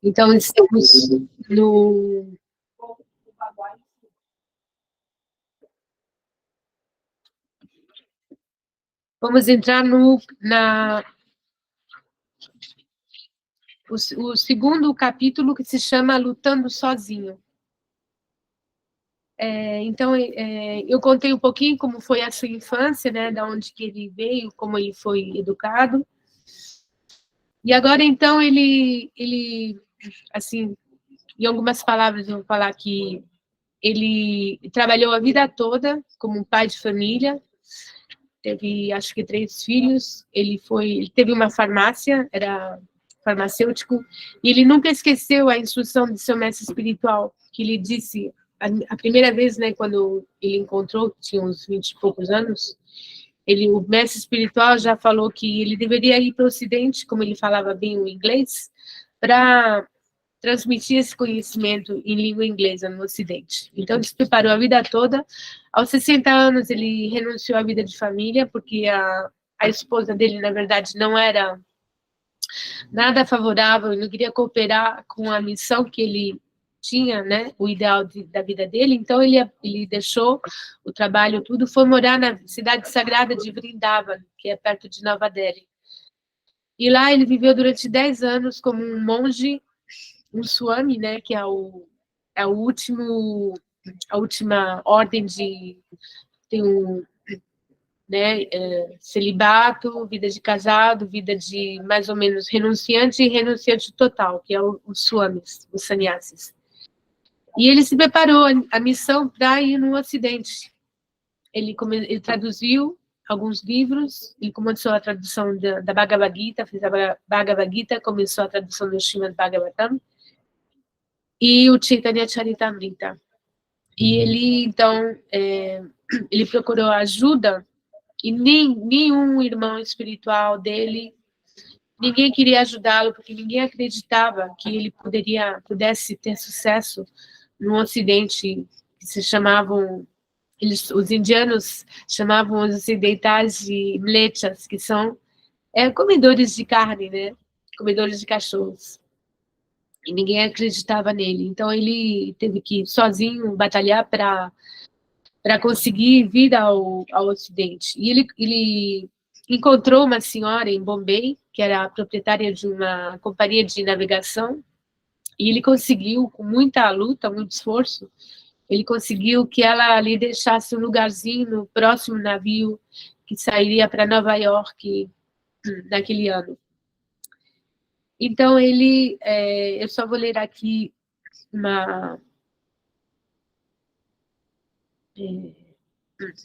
Então, estamos no... Vamos entrar o segundo capítulo, que se chama Lutando Sozinho. Então, eu contei um pouquinho como foi a sua infância, né, da onde que ele veio, como ele foi educado. E agora, então, ele assim, em algumas palavras, eu vou falar que ele trabalhou a vida toda como um pai de família, teve, acho que, 3 filhos, ele teve uma farmácia, era farmacêutico, e ele nunca esqueceu a instrução de seu mestre espiritual, que lhe disse, a primeira vez, né, quando ele encontrou, tinha uns 20 e poucos anos, o mestre espiritual já falou que ele deveria ir para o Ocidente, como ele falava bem o inglês, para transmitir esse conhecimento em língua inglesa no Ocidente. Então, ele se preparou a vida toda. Aos 60 anos, ele renunciou à vida de família, porque a esposa dele, na verdade, não era nada favorável, ele não queria cooperar com a missão que ele tinha, né, o ideal da vida dele. Então, ele deixou o trabalho, tudo, foi morar na cidade sagrada de Vrindavan, que é perto de Nova Delhi. E lá ele viveu durante 10 anos como um monge, um swami, né, que é a última ordem de tem né, celibato, vida de casado, vida de mais ou menos renunciante e renunciante total, que é os swamis, os sannyasis. E ele se preparou a missão para ir no Ocidente. Ele traduziu alguns livros, ele começou a tradução da Bhagavad Gita, fez a Bhagavad Gita, começou a tradução do Srimad Bhagavatam, e o Chaitanya Charitamrita. E ele, então, ele procurou ajuda, e nenhum irmão espiritual dele, ninguém queria ajudá-lo, porque ninguém acreditava que ele pudesse ter sucesso no Ocidente, que se chamavam, os indianos chamavam os ocidentais de mlechas, que são comedores de carne, né? Comedores de cachorros. E ninguém acreditava nele. Então, ele teve que, sozinho, batalhar para conseguir vir ao Ocidente. E ele encontrou uma senhora em Bombay, que era a proprietária de uma companhia de navegação, e ele conseguiu, com muita luta, muito esforço, ele conseguiu que ela lhe deixasse um lugarzinho no próximo navio que sairia para Nova York naquele ano. Então, eu só vou ler aqui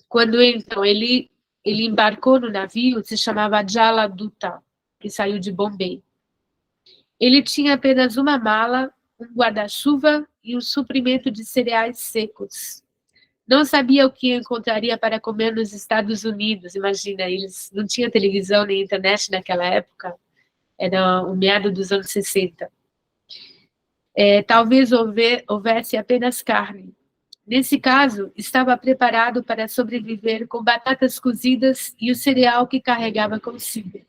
quando então ele embarcou no navio, se chamava Jaladuta, que saiu de Bombay. Ele tinha apenas uma mala, um guarda-chuva e um suprimento de cereais secos. Não sabia o que encontraria para comer nos Estados Unidos. Imagina, eles não tinham televisão nem internet naquela época. Era o meado dos anos 60. Talvez houvesse apenas carne. Nesse caso, estava preparado para sobreviver com batatas cozidas e o cereal que carregava consigo.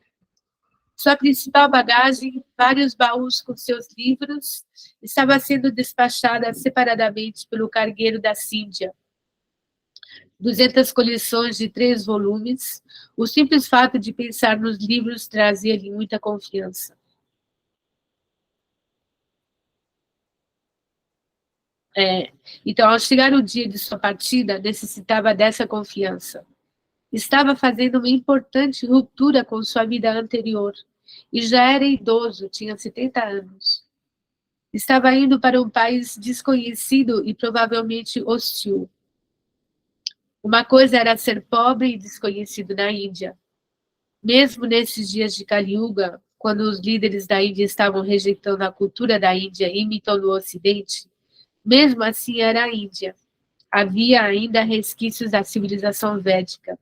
Sua principal bagagem, vários baús com seus livros, estava sendo despachada separadamente pelo cargueiro da Síndia. 200 coleções de 3 volumes. O simples fato de pensar nos livros trazia-lhe muita confiança. Então, ao chegar o dia de sua partida, necessitava dessa confiança. Estava fazendo uma importante ruptura com sua vida anterior e já era idoso, tinha 70 anos. Estava indo para um país desconhecido e provavelmente hostil. Uma coisa era ser pobre e desconhecido na Índia. Mesmo nesses dias de Kali Yuga, quando os líderes da Índia estavam rejeitando a cultura da Índia e imitando o Ocidente, mesmo assim era a Índia. Havia ainda resquícios da civilização védica.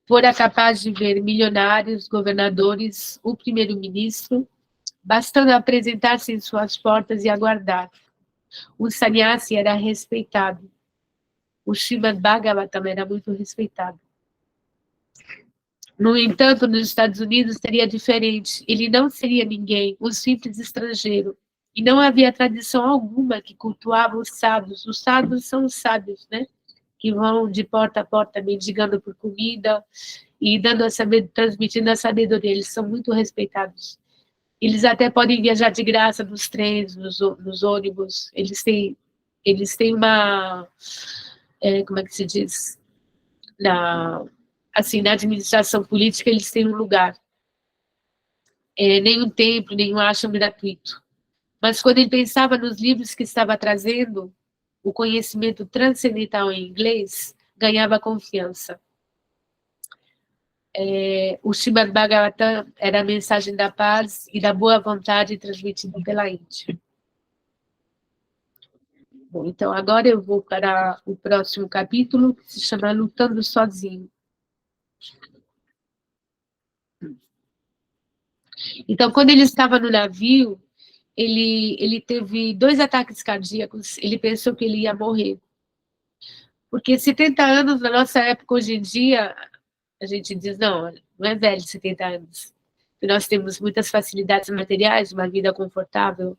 Fora capaz de ver milionários, governadores, o primeiro-ministro, bastando apresentar-se em suas portas e aguardar. O sannyasi era respeitado. O Srimad Bhagavatam era muito respeitado. No entanto, nos Estados Unidos seria diferente. Ele não seria ninguém, um simples estrangeiro. E não havia tradição alguma que cultuava os sábios. Os sábios são os sábios, né? Que vão de porta a porta mendigando por comida e transmitindo a sabedoria. Eles são muito respeitados. Eles até podem viajar de graça nos trens, nos ônibus. Eles têm uma, como é que se diz? Na administração política, eles têm um lugar. Nenhum templo, nenhum ashram gratuito. Mas quando ele pensava nos livros que estava trazendo, o conhecimento transcendental em inglês ganhava confiança. O Srimad Bhagavatam era a mensagem da paz e da boa vontade transmitida pela Índia. Bom, então agora eu vou para o próximo capítulo, que se chama Lutando Sozinho. Então, quando ele estava no navio, ele teve 2 ataques cardíacos, ele pensou que ele ia morrer. Porque 70 anos, na nossa época, hoje em dia, a gente diz, não é velho 70 anos. Nós temos muitas facilidades materiais, uma vida confortável,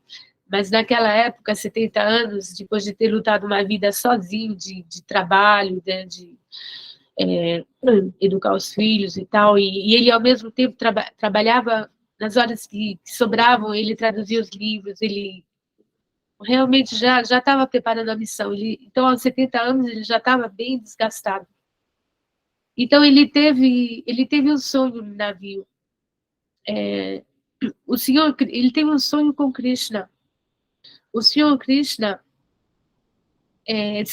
mas naquela época, 70 anos, depois de ter lutado uma vida sozinho, de trabalho, né, de educar os filhos e tal, e ele, ao mesmo tempo, trabalhava nas horas que sobravam, ele traduzia os livros, ele realmente já estava preparando a missão. Então, aos 70 anos, ele já estava bem desgastado. Então, ele teve um sonho no navio. Ele teve um sonho com Krishna. O Senhor Krishna, em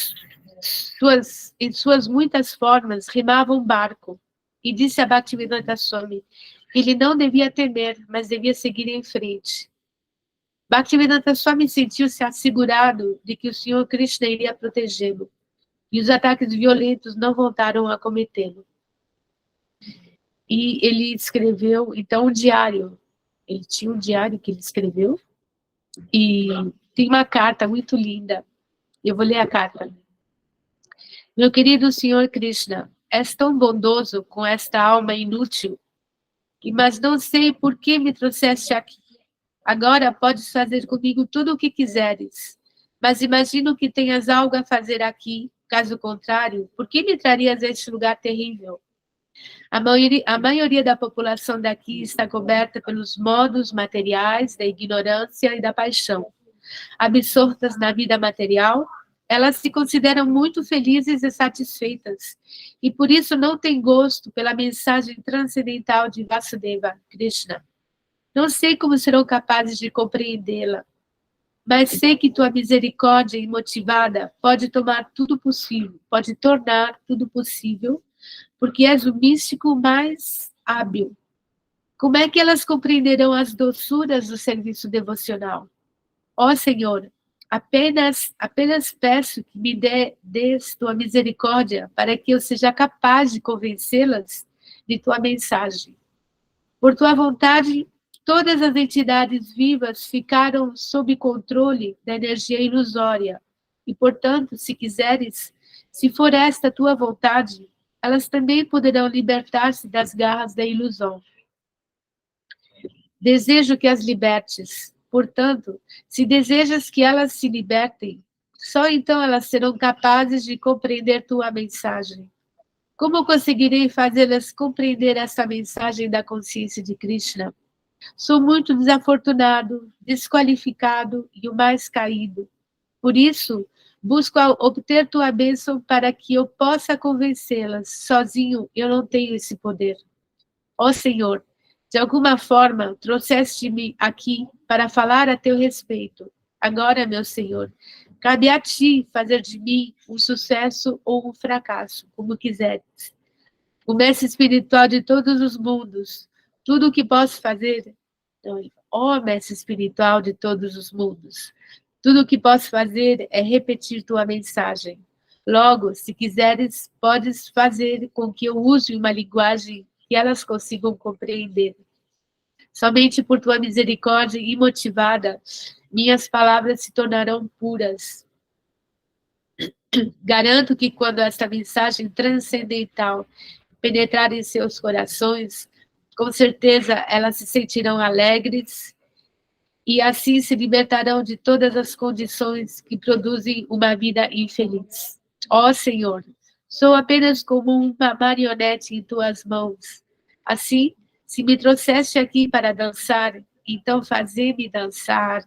suas muitas formas, remava um barco e disse a Bhaktivedanta Swami que ele não devia temer, mas devia seguir em frente. Bhaktivedanta Swami sentiu-se assegurado de que o Senhor Krishna iria protegê-lo, e os ataques violentos não voltaram a cometê-lo. E ele escreveu, então, um diário. Ele tinha um diário que ele escreveu, e tem uma carta muito linda. Eu vou ler a carta. Meu querido Senhor Krishna, és tão bondoso com esta alma inútil, mas não sei por que me trouxeste aqui. Agora podes fazer comigo tudo o que quiseres, mas imagino que tenhas algo a fazer aqui. Caso contrário, por que me trarias a este lugar terrível? A maioria da população daqui está coberta pelos modos materiais da ignorância e da paixão. Absortas na vida material, elas se consideram muito felizes e satisfeitas, e por isso não têm gosto pela mensagem transcendental de Vasudeva, Krishna. Não sei como serão capazes de compreendê-la, mas sei que tua misericórdia imotivada pode tornar tudo possível, porque és o místico mais hábil. Como é que elas compreenderão as doçuras do serviço devocional? Ó Senhor, apenas peço que me des tua misericórdia para que eu seja capaz de convencê-las de tua mensagem. Por tua vontade, todas as entidades vivas ficaram sob controle da energia ilusória e, portanto, se quiseres, se for esta tua vontade, elas também poderão libertar-se das garras da ilusão. Desejo que as libertes. Portanto, se desejas que elas se libertem, só então elas serão capazes de compreender tua mensagem. Como conseguirei fazê-las compreender essa mensagem da consciência de Krishna? Sou muito desafortunado, desqualificado e o mais caído. Por isso, busco obter tua bênção para que eu possa convencê-las. Sozinho, eu não tenho esse poder. Ó Senhor, de alguma forma, trouxeste-me aqui para falar a teu respeito. Agora, meu Senhor, cabe a ti fazer de mim um sucesso ou um fracasso, como quiseres. O mestre espiritual de todos os mundos, tudo o que posso fazer, ó mestre espiritual de todos os mundos, tudo o que posso fazer é repetir tua mensagem. Logo, se quiseres, podes fazer com que eu use uma linguagem que elas consigam compreender. Somente por tua misericórdia imotivada, minhas palavras se tornarão puras. Garanto que quando esta mensagem transcendental penetrar em seus corações, com certeza elas se sentirão alegres e assim se libertarão de todas as condições que produzem uma vida infeliz. Ó Senhor, sou apenas como uma marionete em tuas mãos. Assim, se me trouxeste aqui para dançar, então fazei-me dançar,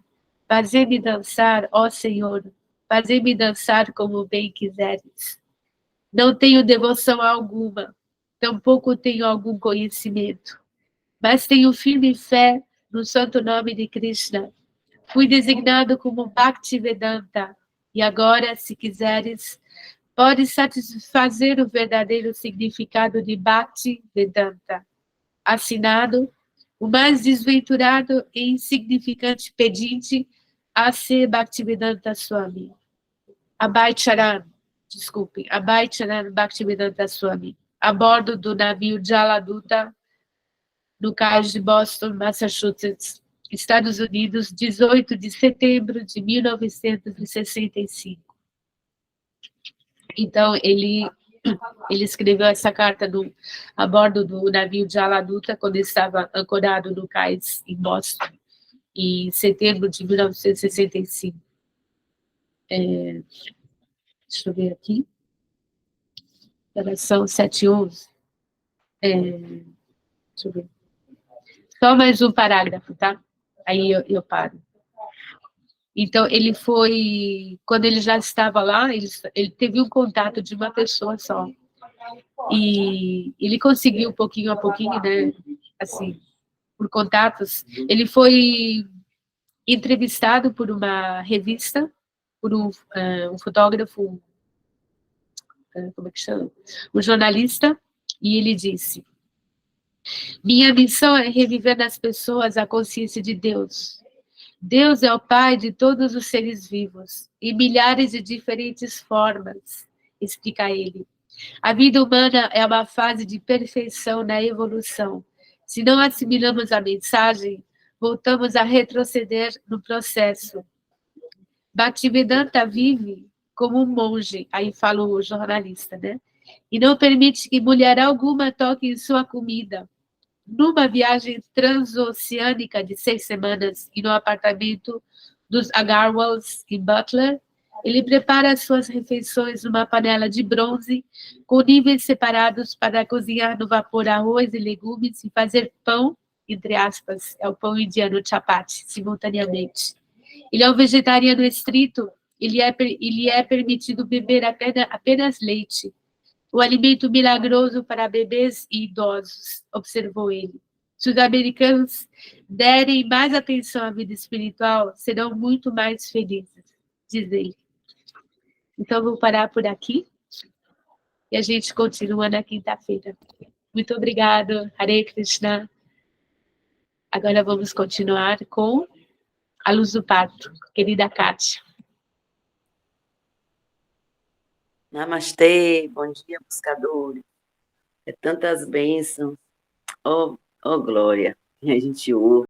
ó Senhor, fazei-me dançar como bem quiseres. Não tenho devoção alguma, tampouco tenho algum conhecimento, mas tenho firme fé no santo nome de Krishna. Fui designado como Bhaktivedanta, e agora, se quiseres, podes satisfazer o verdadeiro significado de Bhaktivedanta. Assinado, o mais desventurado e insignificante pedinte a ser Bhaktivedanta Swami. Abhay Charan Bhaktivedanta Swami, a bordo do navio Jaladuta, no cais de Boston, Massachusetts, Estados Unidos, 18 de setembro de 1965. Então, ele escreveu essa carta a bordo do navio Jaladuta, quando estava ancorado no cais em Boston, em setembro de 1965. Deixa eu ver aqui. São 7h11. Deixa eu ver. Só mais um parágrafo, tá? Aí eu paro. Então, ele foi... Quando ele já estava lá, ele teve um contato de uma pessoa só. E ele conseguiu, pouquinho a pouquinho, né? Assim, por contatos. Ele foi entrevistado por uma revista, por um fotógrafo, como é que chama? Um jornalista, e ele disse: minha missão é reviver nas pessoas a consciência de Deus. Deus é o Pai de todos os seres vivos, em milhares de diferentes formas, explica ele. A vida humana é uma fase de perfeição na evolução. Se não assimilamos a mensagem, voltamos a retroceder no processo. Bhaktivedanta vive como um monge, aí fala o jornalista, né? E não permite que mulher alguma toque em sua comida. Numa viagem transoceânica de 6 semanas e no apartamento dos Agarwals em Butler, ele prepara suas refeições numa panela de bronze, com níveis separados para cozinhar no vapor arroz e legumes e fazer pão, entre aspas, é o pão indiano chapati, simultaneamente. Ele é um vegetariano estrito, ele é permitido beber apenas leite, o alimento milagroso para bebês e idosos, observou ele. Se os americanos derem mais atenção à vida espiritual, serão muito mais felizes, diz ele. Então, vou parar por aqui e a gente continua na quinta-feira. Muito obrigado, Hare Krishna. Agora vamos continuar com a luz do parto, querida Kátia. Namastê, bom dia, buscadores. É tantas bênçãos. Oh, glória. E a gente ouve.